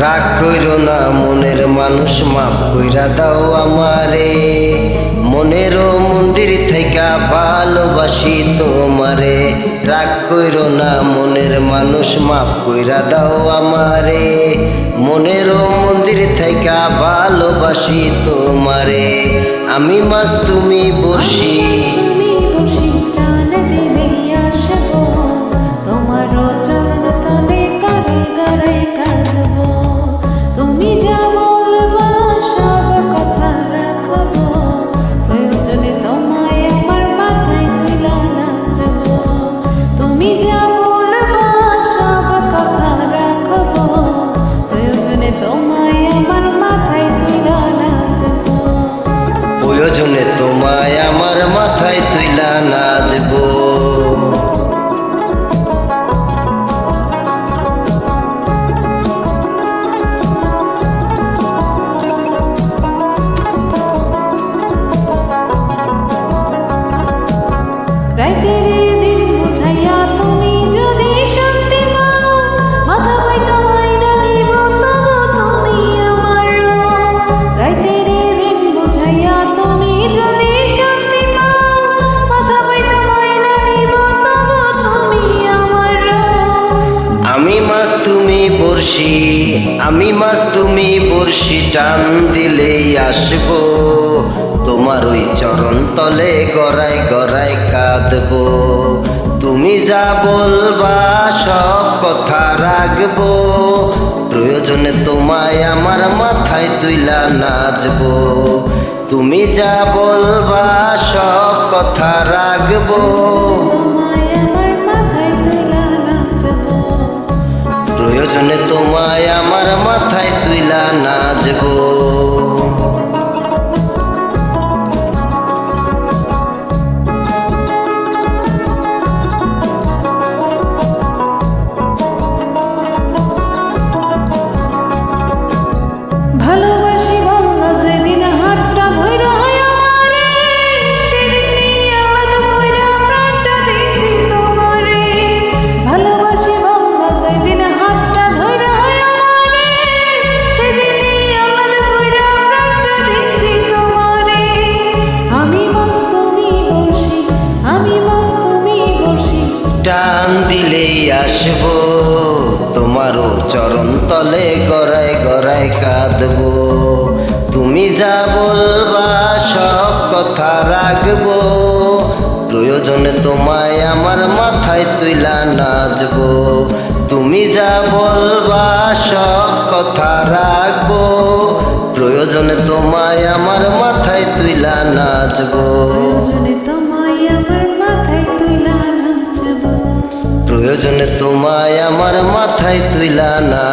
রাগ কইরো না মনের মানুষ, মাফ কইরা দাও আমারে। মনের মন্দির থেকে ভালোবাসি তোমারে। রাগ কইরো না মনের মানুষ, মাফ কইরা দাও আমারে। মনের মন্দির থেকে ভালোবাসি তোমারে। আমি মাছ তুমি বসি, প্রয়োজনে তোমায় আমার মাথায় তুইলা নাচবো। আমি মাছ তুমি বর্ষি, টান দিলেই আসবো তোমার ওই চরণ তলে, গড়াই গড়াই কাঁদবো। তুমি যা বলবা সব কথা রাখবো, প্রয়োজনে তোমায় আমার মাথায় তুইলা নাচবো। তুমি যা বলবা সব কথা রাখবো, প্রয়োজনে তোমায় আমার মাথায় তুইলা নাচবো। টান দিলেই আসবো তোমারও চরণ তলে, গড়াই গড়াই কাঁদবো। তুমি যা বলবা সব কথা রাখবো, প্রয়োজনে তোমায় আমার মাথায় তুইলা নাচবো। তুমি যা বলবা সব কথা রাখবো, প্রয়োজনে তোমায় আমার মাথায় তুইলা নাচবো। প্রয়োজনে তোমায় আমার মাথায় তুইলা না